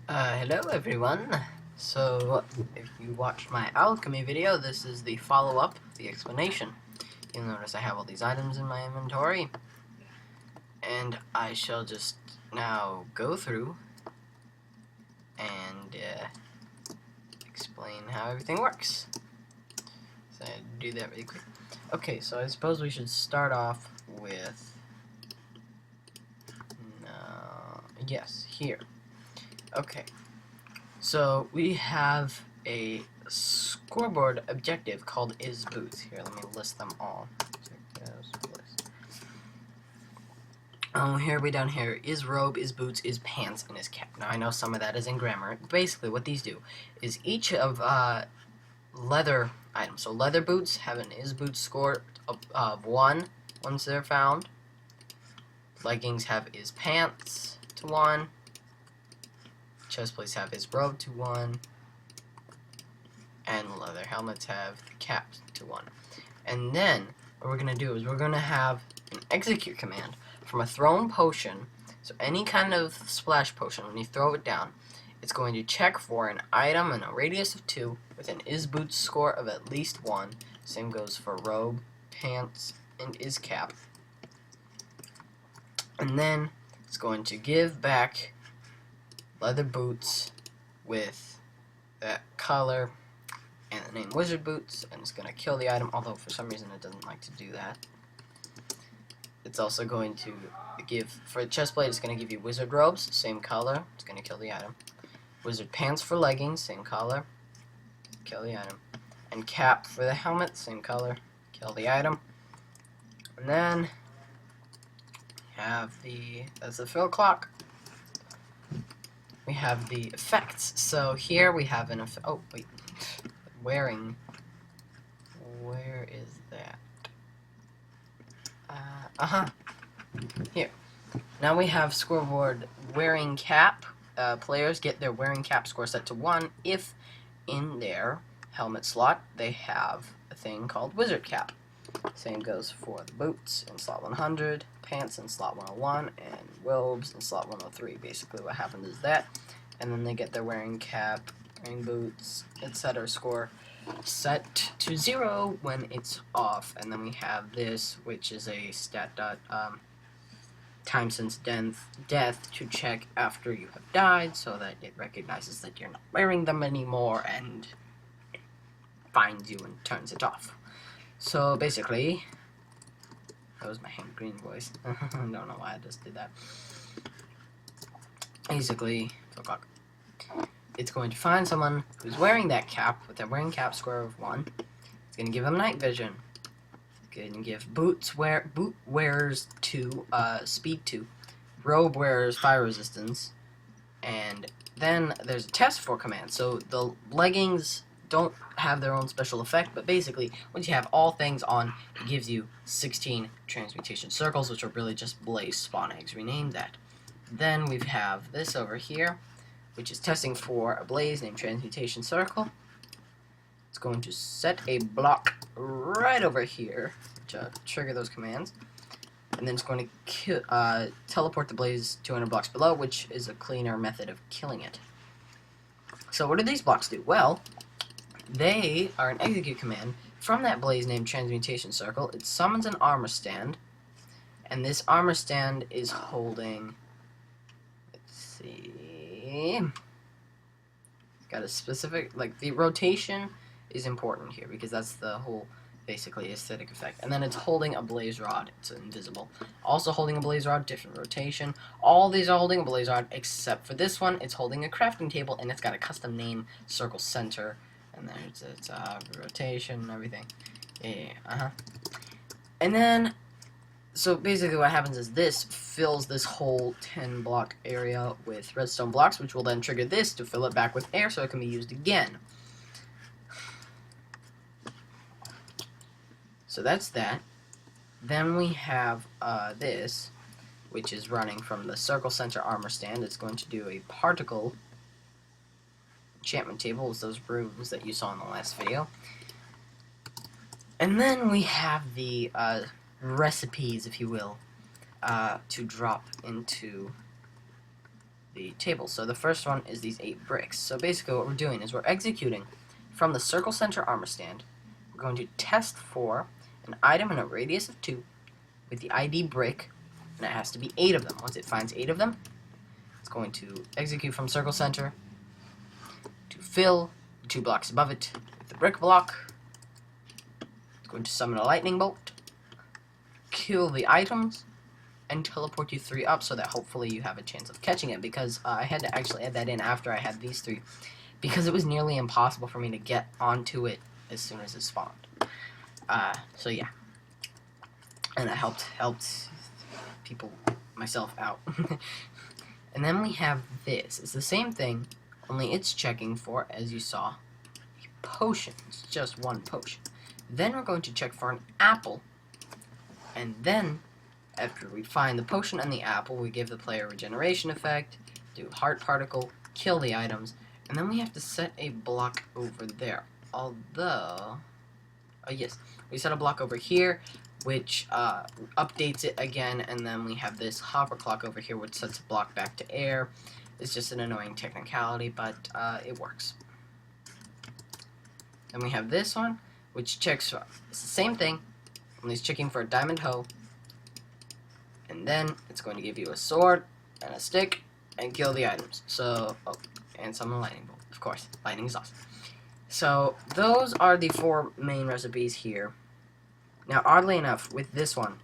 Hello everyone. So, if you watched my alchemy video, this is the follow-up, the explanation. You'll notice I have all these items in my inventory, and I shall just now go through and explain how everything works. So I do that really quick. Okay, so I suppose we should start off with yes, here. Okay. So we have a scoreboard objective called is boots. Here, let me list them all. Here, way down here, is robe, is boots, is pants, and is cap. Now I know some of that is in grammar. Basically, what these do is each of leather items. So leather boots have an is boots score of 1 once they're found. Leggings have is pants to 1. Chestplates have his robe to 1, and leather helmets have the cap to 1. And then what we're going to do is we're going to have an execute command from a thrown potion. So any kind of splash potion, when you throw it down, it's going to check for an item in a radius of 2 with an is boots score of at least 1. Same goes for robe, pants, and is cap. And then it's going to give back leather boots with that color and the name wizard boots, and it's going to kill the item, although for some reason it doesn't like to do that. It's also going to give, for the chestplate, it's going to give you wizard robes, same color, it's going to kill the item. Wizard pants for leggings, same color, kill the item. And cap for the helmet, same color, kill the item. And then have that's the fill clock. We have the effects. So here we have an effect. Oh, wait. Wearing. Where is that? Here. Now we have scoreboard wearing cap. Players get their wearing cap score set to 1 if in their helmet slot they have a thing called wizard cap. Same goes for the boots in slot 100, pants in slot 101, and robes in slot 103. Basically what happens is that, and then they get their wearing cap, wearing boots, etc. score set to 0 when it's off. And then we have this, which is a stat dot time since death to check after you have died, so that it recognizes that you're not wearing them anymore and finds you and turns it off. So basically, that was my Hank Green voice. I don't know why I just did that. Basically, it's going to find someone who's wearing that cap with a wearing cap score of 1. It's going to give them night vision. It's going to give boot wearers 2 speed 2, robe wearers 5 resistance, and then there's a test for command. So the leggings don't have their own special effect, but basically once you have all things on, it gives you 16 transmutation circles, which are really just blaze spawn eggs. Rename that. Then we have this over here, which is testing for a blaze named transmutation circle. It's going to set a block right over here to trigger those commands, and then it's going to teleport the blaze 200 blocks below, which is a cleaner method of killing it. So what do these blocks do? Well, they are an execute command from that blaze named transmutation circle. It summons an armor stand, and this armor stand is holding, let's see, it's got a specific, like, the rotation is important here because that's the whole basically aesthetic effect. And then it's holding a blaze rod. It's invisible. Also holding a blaze rod, different rotation. All these are holding a blaze rod except for this one. It's holding a crafting table, and it's got a custom name, circle center. And then it's rotation and everything. Yeah, And then, so basically what happens is this fills this whole 10 block area with redstone blocks, which will then trigger this to fill it back with air so it can be used again. So that's that. Then we have this, which is running from the circle center armor stand. It's going to do a particle enchantment table, is those runes that you saw in the last video. And then we have the recipes, if you will, to drop into the table. So the first one is these 8 bricks. So basically what we're doing is we're executing from the circle center armor stand. We're going to test for an item in a radius of 2 with the ID brick, and it has to be 8 of them. Once it finds 8 of them, it's going to execute from circle center to fill the 2 blocks above it with the brick block. It's going to summon a lightning bolt, kill the items, and teleport you 3 up so that hopefully you have a chance of catching it, because I had to actually add that in after I had these 3 because it was nearly impossible for me to get onto it as soon as it spawned. So yeah, and I helped people, myself out. And then we have this. It's the same thing, only it's checking for, as you saw, potions, just 1 potion. Then we're going to check for an apple, and then after we find the potion and the apple, we give the player regeneration effect, do heart particle, kill the items, and then we have to set a block over there. Although, yes, we set a block over here, which updates it again, and then we have this hopper clock over here, which sets a block back to air. It's just an annoying technicality, but it works. Then we have this one, which checks for, it's the same thing, only it's checking for a diamond hoe, and then it's going to give you a sword and a stick and kill the items. So, oh, and summon a lightning bolt. Of course, lightning is awesome. So those are the 4 main recipes here. Now, oddly enough, with this one,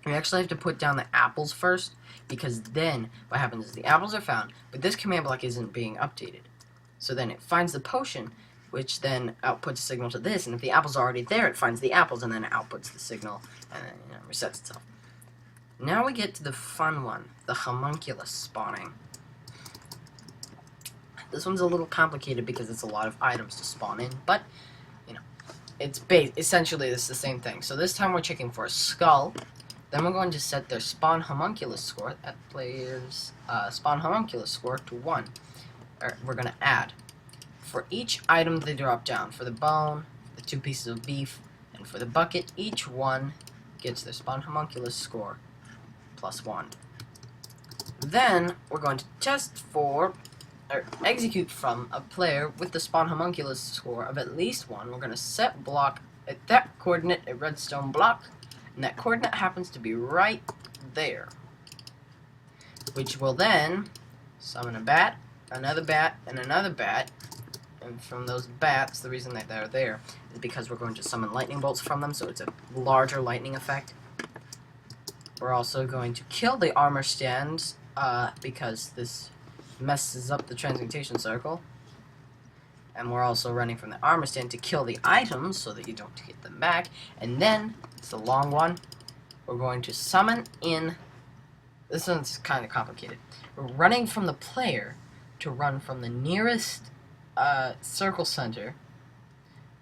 we actually have to put down the apples first, because then what happens is the apples are found, but this command block isn't being updated. So then it finds the potion, which then outputs a signal to this, and if the apples are already there, it finds the apples, and then it outputs the signal, and then resets itself. Now we get to the fun one, the homunculus spawning. This one's a little complicated because it's a lot of items to spawn in, but, you know, it's essentially it's the same thing. So this time we're checking for a skull, then we're going to set their spawn homunculus score, that player's spawn homunculus score, to 1. Or we're going to add. For each item they drop down, for the bone, the 2 pieces of beef, and for the bucket, each one gets their spawn homunculus score +1. Then we're going to test for, or execute from, a player with the spawn homunculus score of at least 1. We're going to set block at that coordinate, a redstone block, and that coordinate happens to be right there, which will then summon a bat, another bat, and another bat. And from those bats, the reason that they're there is because we're going to summon lightning bolts from them, so it's a larger lightning effect. We're also going to kill the armor stands, because this messes up the transmutation circle. And we're also running from the armor stand to kill the items, so that you don't get them back. And then, it's a long one, we're going to summon in, this one's kind of complicated. We're running from the player to run from the nearest circle center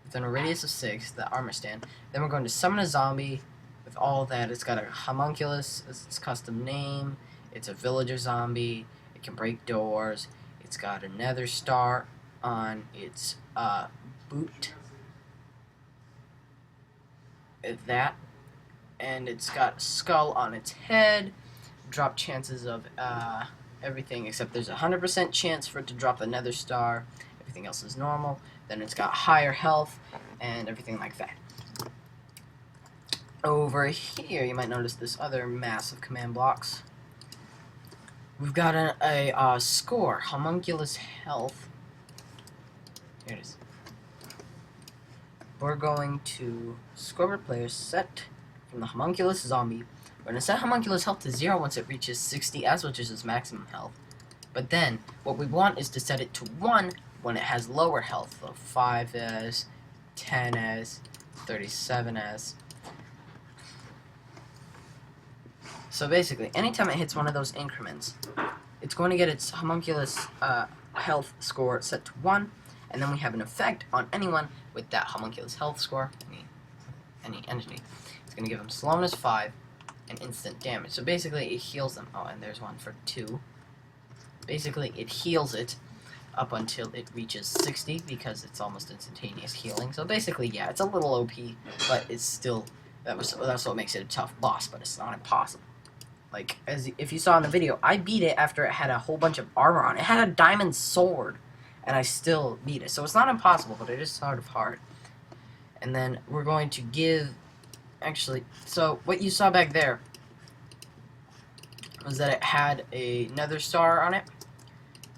within a radius of 6, the armor stand. Then we're going to summon a zombie with all that. It's got a homunculus, its custom name, it's a villager zombie, it can break doors, it's got a nether star on its boot, that, and it's got a skull on its head. Drop chances of everything except there's a 100% chance for it to drop the nether star. Everything else is normal. Then it's got higher health and everything like that. Over here, you might notice this other mass of command blocks. We've got a score, homunculus health. Here it is. We're going to score player set from the homunculus zombie. We're going to set homunculus health to 0 once it reaches 60s, which is its maximum health. But then, what we want is to set it to 1 when it has lower health, so 5s, 10s, 37s. So basically, anytime it hits one of those increments, it's going to get its homunculus health score set to 1, and then we have an effect on anyone with that homunculus health score, any entity. It's going to give them slowness 5 and instant damage. So basically, it heals them. Oh, and there's one for 2. Basically, it heals it up until it reaches 60, because it's almost instantaneous healing. So basically, yeah, it's a little OP, but it's still, that's what makes it a tough boss, but it's not impossible. Like, if you saw in the video, I beat it after it had a whole bunch of armor on it. It had a diamond sword, and I still beat it. So it's not impossible, but it is sort of hard. And then we're going to give... Actually, so what you saw back there was that it had a nether star on it.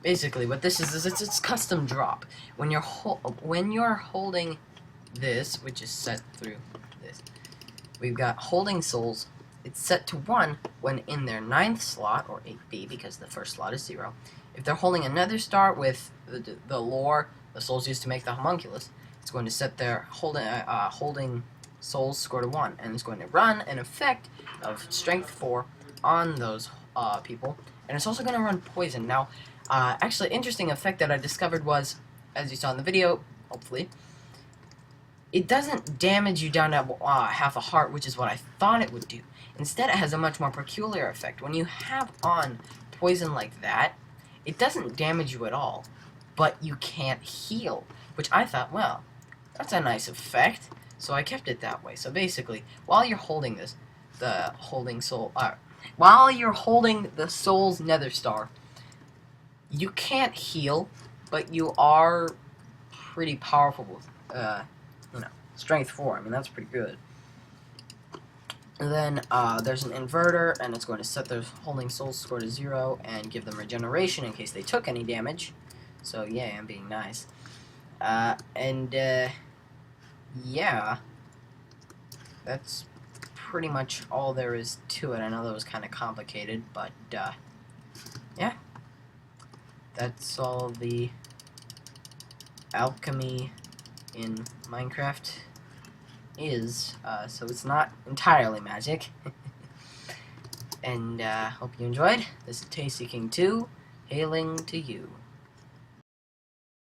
Basically, what this is it's custom drop. When you're holding this, which is set through this, we've got holding souls. It's set to 1 when in their 9th slot, or 8B, because the first slot is 0. If they're holding another star with the lore the souls used to make the homunculus, it's going to set their holding souls score to 1, and it's going to run an effect of strength 4 on those people, and it's also going to run poison. Now, actually, interesting effect that I discovered was, as you saw in the video, hopefully, it doesn't damage you down to half a heart, which is what I thought it would do. Instead, it has a much more peculiar effect. When you have on poison like that, it doesn't damage you at all, but you can't heal, which I thought, well, that's a nice effect, so I kept it that way. So basically, while you're holding this, while you're holding the soul's nether star, you can't heal, but you are pretty powerful with, strength 4. I mean, that's pretty good. And then there's an inverter, and it's going to set their holding soul score to 0 and give them regeneration in case they took any damage. So yeah, I'm being nice. Yeah, that's pretty much all there is to it. I know that was kind of complicated, but yeah, that's all the alchemy in Minecraft is, so it's not entirely magic. And hope you enjoyed. This is Tasty King 2, hailing to you.